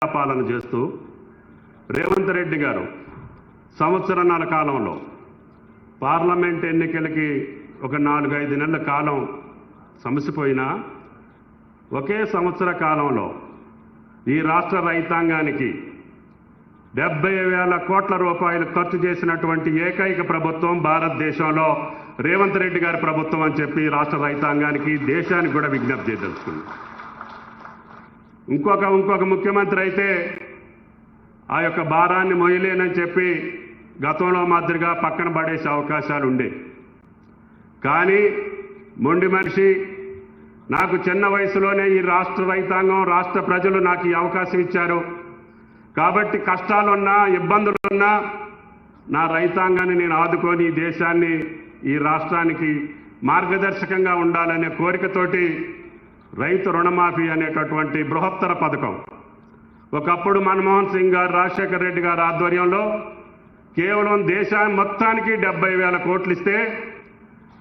పాలన చేస్తూ రేవంత్ రెడ్డి గారు సంవత్సరాల కాలంలో పార్లమెంట్ ఎన్నికలకి ఒక 4-5 నెలల కాలం సమసిపోయినా ఒకే సంవత్సర కాలంలో ఈ రాష్ట్ర రైతాంగానికి 70,000 కోట్ల రూపాయలు ఖర్చు చేసినటువంటి ఏకైక ప్రభుత్వం భారతదేశంలో రేవంత్ రెడ్డి గారి ప్రభుత్వం అని చెప్పి రాష్ట్ర రైతాంగానికి దేశానికి కూడా విజ్ఞప్తి చేయదలుచుకుంది. ఇంకొక ముఖ్యమంత్రి అయితే ఆ యొక్క భారాన్ని మొయ్యలేనని చెప్పి గతంలో మాదిరిగా పక్కన పడేసే అవకాశాలు ఉండే. కానీ మొండి మనిషి నాకు చిన్న వయసులోనే ఈ రాష్ట్ర రైతాంగం రాష్ట్ర ప్రజలు నాకు ఈ అవకాశం ఇచ్చారు కాబట్టి కష్టాలున్నా ఇబ్బందులున్నా నా రైతాంగాన్ని నేను ఆదుకొని ఈ దేశాన్ని ఈ రాష్ట్రానికి మార్గదర్శకంగా ఉండాలనే కోరికతోటి రైతు రుణమాఫీ అనేటటువంటి బృహత్తర పథకం ఒకప్పుడు మన్మోహన్ సింగ్ గారు రాజశేఖర రెడ్డి గారి ఆధ్వర్యంలో కేవలం దేశాన్ని మొత్తానికి 70,000 కోట్లు ఇస్తే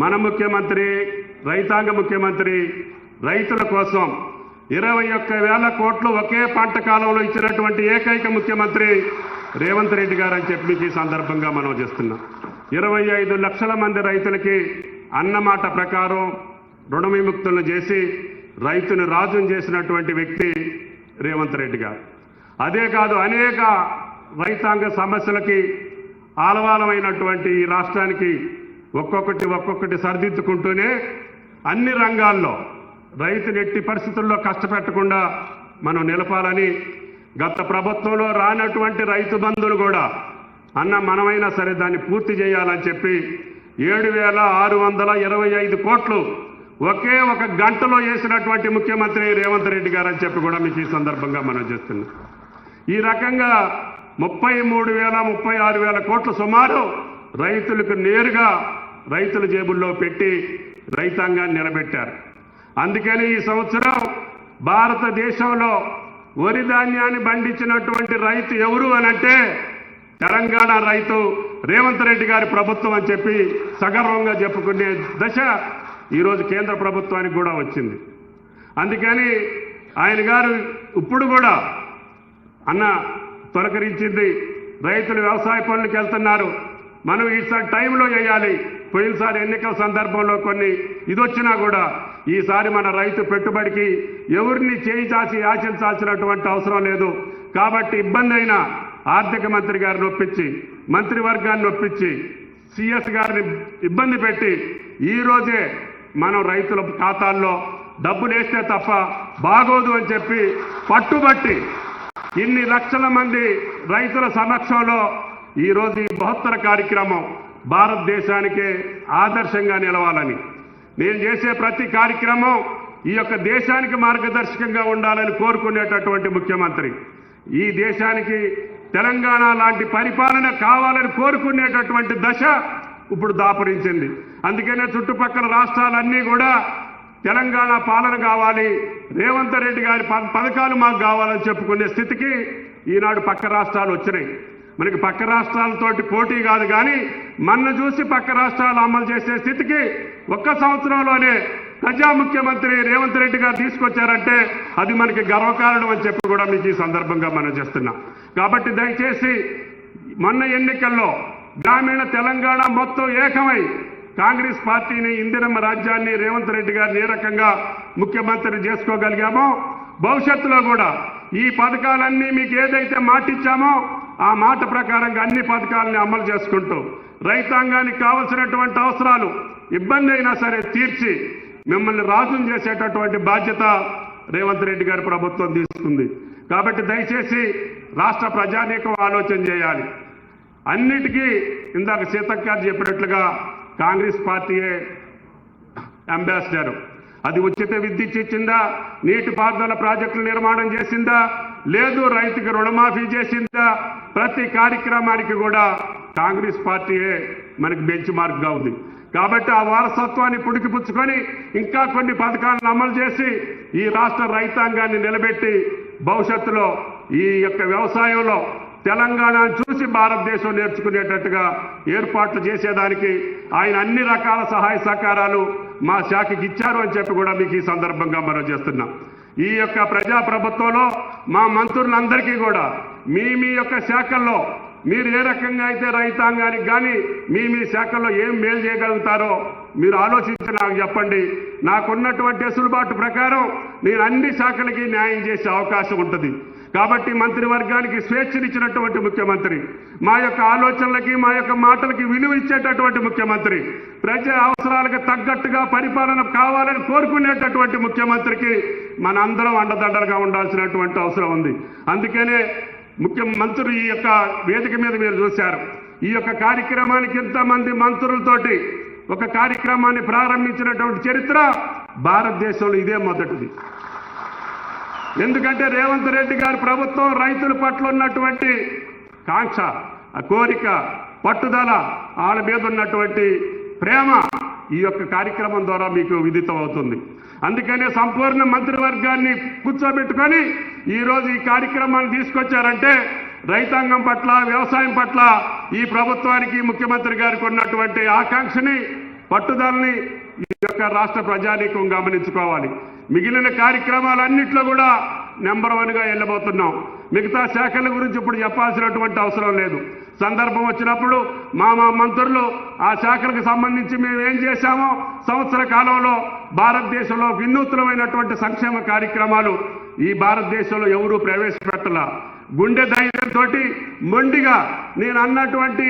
మన ముఖ్యమంత్రి రైతాంగ ముఖ్యమంత్రి రైతుల కోసం 21,000 కోట్లు ఒకే పంట కాలంలో ఇచ్చినటువంటి ఏకైక ముఖ్యమంత్రి రేవంత్ రెడ్డి గారు అని చెప్పి ఈ సందర్భంగా మనం చేస్తున్నాం. 25 లక్షల మంది రైతులకి అన్నమాట ప్రకారం రుణ విముక్తులను చేసి రైతును రాజును చేసినటువంటి వ్యక్తి రేవంత్ రెడ్డి గారు. అదే కాదు అనేక రైతాంగ సమస్యలకి ఆలవాలమైనటువంటి ఈ రాష్ట్రానికి ఒక్కొక్కటి సరిదిద్దుకుంటూనే అన్ని రంగాల్లో రైతుని ఎట్టి పరిస్థితుల్లో కష్టపెట్టకుండా మనం నిలపాలని గత ప్రభుత్వంలో రానటువంటి రైతు బంధువులు కూడా అన్న మనమైనా సరే దాన్ని పూర్తి చేయాలని చెప్పి 7,625 కోట్లు ఒకే ఒక గంటలో వేసినటువంటి ముఖ్యమంత్రి రేవంత్ రెడ్డి గారు అని చెప్పి కూడా మీకు ఈ సందర్భంగా మనం చేస్తున్నాం. ఈ రకంగా 33,000-36,000 కోట్లు సుమారు రైతులకు నేరుగా రైతుల జేబుల్లో పెట్టి రైతాంగాన్ని నిలబెట్టారు. అందుకని ఈ సంవత్సరం భారతదేశంలో వరి ధాన్యాన్ని పండించినటువంటి రైతు ఎవరు అనంటే తెలంగాణ రైతు రేవంత్ రెడ్డి గారి ప్రభుత్వం అని చెప్పి సగర్వంగా చెప్పుకునే దశ ఈరోజు కేంద్ర ప్రభుత్వానికి కూడా వచ్చింది. అందుకని ఆయన గారు ఇప్పుడు కూడా అన్న తొలకరించింది రైతులు వ్యవసాయ పనులకు వెళ్తున్నారు మనం ఈసారి టైంలో చేయాలి. పోయినసారి ఎన్నికల సందర్భంలో కొన్ని ఇదొచ్చినా కూడా ఈసారి మన రైతు పెట్టుబడికి ఎవరిని చేయి చాచి యాచించాల్సినటువంటి అవసరం లేదు కాబట్టి ఇబ్బంది అయినా ఆర్థిక మంత్రి గారిని ఒప్పించి మంత్రివర్గాన్ని ఒప్పించి సిఎస్ గారిని ఇబ్బంది పెట్టి ఈ రోజే మనం రైతుల ఖాతాల్లో డబ్బులు వేస్తే తప్ప బాగోదు అని చెప్పి పట్టుబట్టి ఇన్ని లక్షల మంది రైతుల సమక్షంలో ఈరోజు ఈ బృహత్తర కార్యక్రమం భారతదేశానికే ఆదర్శంగా నిలవాలని నేను చేసే ప్రతి కార్యక్రమం ఈ యొక్క దేశానికి మార్గదర్శకంగా ఉండాలని కోరుకునేటటువంటి ముఖ్యమంత్రి ఈ దేశానికి తెలంగాణ లాంటి పరిపాలన కావాలని కోరుకునేటటువంటి దశ ఇప్పుడు దాపురించింది. అందుకనే చుట్టుపక్కల రాష్ట్రాలన్నీ కూడా తెలంగాణ పాలన కావాలి రేవంత్ రెడ్డి గారి పథకాలు మాకు కావాలని చెప్పుకునే స్థితికి ఈనాడు పక్క రాష్ట్రాలు వచ్చినాయి. మనకి పక్క రాష్ట్రాలతోటి పోటీ కాదు కానీ మన చూసి పక్క రాష్ట్రాలు అమలు చేసే స్థితికి ఒక్క సంవత్సరంలోనే ప్రజా ముఖ్యమంత్రి రేవంత్ రెడ్డి గారు తీసుకొచ్చారంటే అది మనకి గర్వకారణం అని చెప్పి కూడా మీకు ఈ సందర్భంగా మనం చేస్తున్నాం. కాబట్టి దయచేసి మొన్న ఎన్నికల్లో గ్రామీణ తెలంగాణ మొత్తం ఏకమై కాంగ్రెస్ పార్టీని ఇందిరమ్మ రాజ్యాన్ని రేవంత్ రెడ్డి గారిని ఏ రకంగా ముఖ్యమంత్రి చేసుకోగలిగామో భవిష్యత్తులో కూడా ఈ పథకాలన్నీ మీకు ఏదైతే మాట ఇచ్చామో ఆ మాట ప్రకారంగా అన్ని పథకాలని అమలు చేసుకుంటూ రైతాంగానికి కావలసినటువంటి అవసరాలు ఇబ్బంది అయినా సరే తీర్చి మిమ్మల్ని రాజును చేసేటటువంటి బాధ్యత రేవంత్ రెడ్డి గారి ప్రభుత్వం తీసుకుంది. కాబట్టి దయచేసి రాష్ట్ర ప్రజానీకం ఆలోచన చేయాలి. అన్నిటికీ ఇందాక సీతక్క గారు చెప్పినట్లుగా కాంగ్రెస్ పార్టీయే అంబాసిడర్. అది ఉచిత విద్యుత్ ఇచ్చిందా, నీటిపారుదల ప్రాజెక్టులు నిర్మాణం చేసిందా, లేదు రైతుకి రుణమాఫీ చేసిందా, ప్రతి కార్యక్రమానికి కూడా కాంగ్రెస్ పార్టీయే మనకి బెంచ్ మార్క్గా ఉంది. కాబట్టి ఆ వారసత్వాన్ని పుడికిపుచ్చుకొని ఇంకా కొన్ని పథకాలను అమలు చేసి ఈ రాష్ట్ర రైతాంగాన్ని నిలబెట్టి భవిష్యత్తులో ఈ యొక్క వ్యవసాయంలో తెలంగాణను చూసి భారతదేశం నేర్చుకునేటట్టుగా ఏర్పాట్లు చేసేదానికి ఆయన అన్ని రకాల సహాయ సహకారాలు మా శాఖకి ఇచ్చారు అని చెప్పి కూడా మీకు ఈ సందర్భంగా మనం చేస్తున్నాం. ఈ యొక్క ప్రజాప్రభుత్వంలో మా మంత్రులందరికీ కూడా మీ యొక్క శాఖల్లో మీరు ఏ రకంగా అయితే రైతాంగానికి కానీ మీ శాఖల్లో ఏం మేలు చేయగలుగుతారో మీరు ఆలోచించి నాకు చెప్పండి. నాకున్నటువంటి వెసులుబాటు ప్రకారం నేను అన్ని శాఖలకి న్యాయం చేసే అవకాశం ఉంటుంది. కాబట్టి మంత్రివర్గానికి స్వేచ్ఛనిచ్చినటువంటి ముఖ్యమంత్రి, మా యొక్క ఆలోచనలకి మా యొక్క మాటలకి విలువ ఇచ్చేటటువంటి ముఖ్యమంత్రి, ప్రజా అవసరాలకు తగ్గట్టుగా పరిపాలన కావాలని కోరుకునేటటువంటి ముఖ్యమంత్రికి మనందరం అండదండలుగా ఉండాల్సినటువంటి అవసరం ఉంది. అందుకనే ముఖ్యమంత్రులు ఈ యొక్క వేదిక మీద మీరు చూశారు. ఈ యొక్క కార్యక్రమానికి ఇంతమంది మంత్రులతోటి ఒక కార్యక్రమాన్ని ప్రారంభించినటువంటి చరిత్ర భారతదేశంలో ఇదే మొదటిది. ఎందుకంటే రేవంత్ రెడ్డి గారి ప్రభుత్వం రైతుల పట్ల ఉన్నటువంటి కాంక్ష, కోరిక, పట్టుదల, వాళ్ళ మీద ఉన్నటువంటి ప్రేమ ఈ యొక్క కార్యక్రమం ద్వారా మీకు విదితం అవుతుంది. అందుకనే సంపూర్ణ మంత్రివర్గాన్ని కూర్చోబెట్టుకొని ఈరోజు ఈ కార్యక్రమాన్ని తీసుకొచ్చారంటే రైతాంగం పట్ల, వ్యవసాయం పట్ల ఈ ప్రభుత్వానికి, ముఖ్యమంత్రి గారికి ఉన్నటువంటి ఆకాంక్షని, పట్టుదలని ఈ యొక్క రాష్ట్ర ప్రజానీకం గమనించుకోవాలి. మిగిలిన కార్యక్రమాలన్నింటిలో కూడా నెంబర్ 1గా వెళ్ళబోతున్నాం. మిగతా శాఖల గురించి ఇప్పుడు చెప్పాల్సినటువంటి అవసరం లేదు. సందర్భం వచ్చినప్పుడు మా మంత్రులు ఆ శాఖలకు సంబంధించి మేము ఏం చేశామో సంవత్సర కాలంలో భారతదేశంలో వినూత్నమైనటువంటి సంక్షేమ కార్యక్రమాలు ఈ భారతదేశంలో ఎవరూ ప్రవేశపెట్టలా. గుండె ధైర్యంతో మొండిగా నేను అన్నటువంటి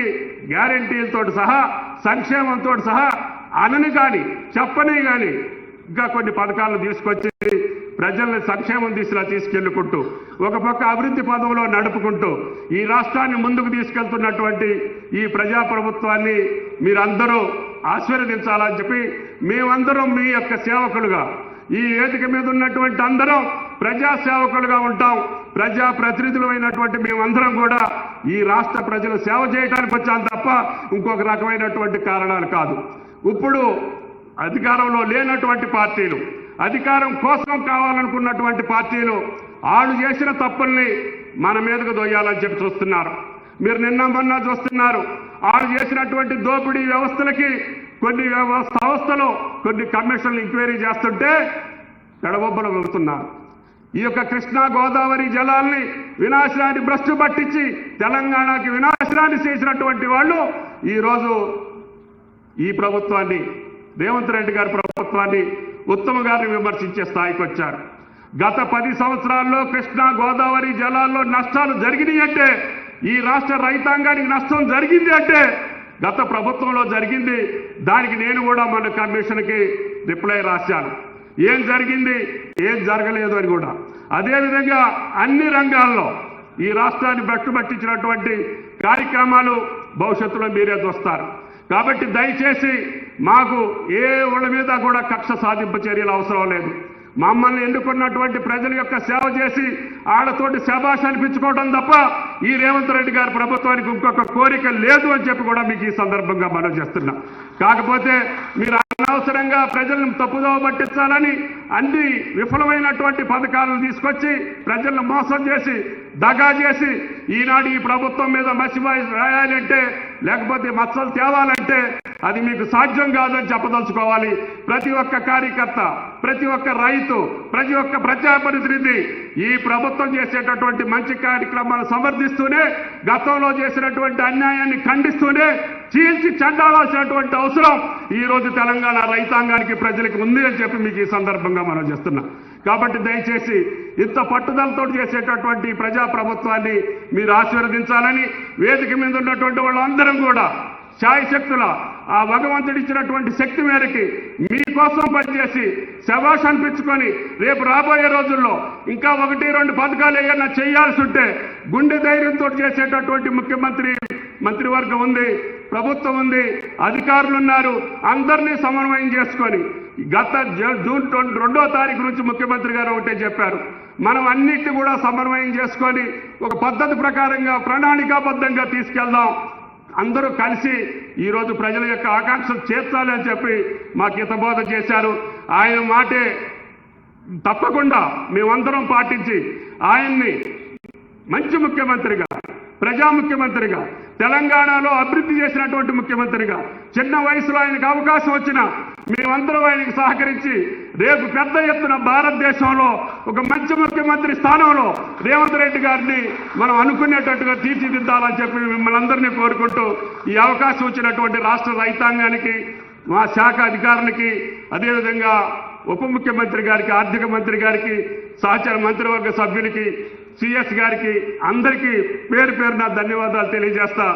గ్యారెంటీలతో సహా, సంక్షేమంతో సహా అనని కానీ చెప్పని కానీ ఇంకా కొన్ని పథకాలను తీసుకొచ్చి ప్రజల్ని సంక్షేమం దిశలా తీసుకెళ్లుకుంటూ ఒక పక్క అభివృద్ధి పదంలో నడుపుకుంటూ ఈ రాష్ట్రాన్ని ముందుకు తీసుకెళ్తున్నటువంటి ఈ ప్రజాప్రభుత్వాన్ని మీరందరూ ఆశీర్వదించాలని చెప్పి మేమందరం మీ యొక్క సేవకులుగా, ఈ వేదిక మీద ఉన్నటువంటి అందరం ప్రజా సేవకులుగా ఉంటాం. ప్రజా ప్రతినిధులు అయినటువంటి మేమందరం కూడా ఈ రాష్ట్ర ప్రజలు సేవ చేయడానికి వచ్చాం తప్ప ఇంకొక రకమైనటువంటి కారణాలు కాదు. ఇప్పుడు అధికారంలో లేనటువంటి పార్టీలు, అధికారం కోసం కావాలనుకున్నటువంటి పార్టీలు వాళ్ళు చేసిన తప్పుల్ని మన మీదకు దొయ్యాలని చెప్పి చూస్తున్నారు. మీరు నిన్న మొన్న చూస్తున్నారు, వాళ్ళు చేసినటువంటి దోపిడీ వ్యవస్థలకి కొన్ని సంస్థలు కొన్ని కమిషన్లు ఎంక్వైరీ చేస్తుంటే ఎడబొబ్బలు వెళ్తున్నారు. ఈ యొక్క కృష్ణా గోదావరి జలాల్ని వినాశనాన్ని భ్రష్టు పట్టించి తెలంగాణకి వినాశనాన్ని చేసినటువంటి వాళ్ళు ఈరోజు ఈ ప్రభుత్వాన్ని, రేవంత్ రెడ్డి గారి ప్రభుత్వాన్ని, ఉత్తమ్ గారిని విమర్శించే స్థాయికి వచ్చారు. గత 10 సంవత్సరాల్లో కృష్ణా గోదావరి జలాల్లో నష్టాలు జరిగినాయి అంటే, ఈ రాష్ట్ర రైతాంగానికి నష్టం జరిగింది అంటే గత ప్రభుత్వంలో జరిగింది. దానికి నేను కూడా మన కమిషన్కి రిప్లై రాశాను. ఏం జరిగింది, ఏం జరగలేదు అని కూడా. అదేవిధంగా అన్ని రంగాల్లో ఈ రాష్ట్రాన్ని పట్టించినటువంటి కార్యక్రమాలు భవిష్యత్తులో మీరే చూస్తారు. కాబట్టి దయచేసి మాకు ఏ వాళ్ళ మీద కూడా కక్ష సాధింపు చర్యలు అవసరం లేదు. మమ్మల్ని ఎన్నుకున్నటువంటి ప్రజల యొక్క సేవ చేసి వాళ్ళతోటి శభాష్ అనిపించుకోవడం తప్ప ఈ రేవంత్ రెడ్డి గారి ప్రభుత్వానికి ఇంకొక కోరిక లేదు అని చెప్పి కూడా మీకు ఈ సందర్భంగా మనం చేస్తున్నా. కాకపోతే మీరు అనవసరంగా ప్రజలను తప్పుదోవ పట్టించాలని అన్ని విఫలమైనటువంటి పథకాలను తీసుకొచ్చి ప్రజలను మోసం చేసి, దగా చేసి ఈనాడు ఈ ప్రభుత్వం మీద మసిబాయి రాయాలంటే, లేకపోతే మచ్చలు తేవాలంటే అది మీకు సాధ్యం కాదని చెప్పదలుచుకోవాలి. ప్రతి ఒక్క కార్యకర్త, ప్రతి ఒక్క రైతు, ప్రతి ఒక్క ప్రజాప్రతినిధి ఈ ప్రభుత్వం చేసేటటువంటి మంచి కార్యక్రమాలను సమర్థిస్తూనే, గతంలో చేసినటువంటి అన్యాయాన్ని ఖండిస్తూనే చీల్చి చెండాల్సినటువంటి అవసరం ఈ రోజు తెలంగాణ రైతాంగానికి, ప్రజలకు ఉంది అని చెప్పి మీకు ఈ సందర్భంగా మనం చేస్తున్నాం. కాబట్టి దయచేసి ఇంత పట్టుదలతో చేసేటటువంటి ప్రజాప్రభుత్వాన్ని మీరు ఆశీర్వదించాలని వేదిక మీద ఉన్నటువంటి వాళ్ళందరం కూడా శాయశక్తుల ఆ భగవంతుడు ఇచ్చినటువంటి శక్తి మేరకి మీకోసం పనిచేసి శభాష్ అనిపించుకొని రేపు రాబోయే రోజుల్లో ఇంకా 1-2 పథకాలు ఏమైనా చేయాల్సి ఉంటే గుండె ధైర్యంతో చేసేటటువంటి మంత్రివర్గం ఉంది, ప్రభుత్వం ఉంది, అధికారులు ఉన్నారు. అందరినీ సమన్వయం చేసుకొని గత జూన్ 2వ తారీఖు నుంచి ముఖ్యమంత్రి గారు ఒకటే చెప్పారు, మనం అన్నిటిని కూడా సమన్వయం చేసుకొని ఒక పద్ధతి ప్రకారంగా ప్రణాళికాబద్ధంగా తీసుకెళ్దాం, అందరూ కలిసి ఈరోజు ప్రజల యొక్క ఆకాంక్షలు చేర్చాలి అని చెప్పి మాకు హితబోధ చేశారు. ఆయన మాటే తప్పకుండా మేమందరం పాటించి ఆయన్ని మంచి ముఖ్యమంత్రిగా, ప్రజా ముఖ్యమంత్రిగా, తెలంగాణలో అభివృద్ధి చేసినటువంటి ముఖ్యమంత్రిగా, చిన్న వయసులో ఆయనకు అవకాశం వచ్చినా మేమందరం ఆయనకు సహకరించి రేపు పెద్ద ఎత్తున భారతదేశంలో ఒక మంచి ముఖ్యమంత్రి స్థానంలో రేవంత్ రెడ్డి గారిని మనం అనుకునేటట్టుగా తీర్చిదిద్దాలని చెప్పి మిమ్మల్ని అందరినీ కోరుకుంటూ ఈ అవకాశం వచ్చినటువంటి రాష్ట్ర రైతాంగానికి, మా శాఖ అధికారులకి, అదేవిధంగా ఉప ముఖ్యమంత్రి గారికి, ఆర్థిక మంత్రి గారికి, సహచర మంత్రివర్గ సభ్యులకి, సిఎస్ గారికి అందరికీ పేరు పేరున ధన్యవాదాలు తెలియజేస్తా.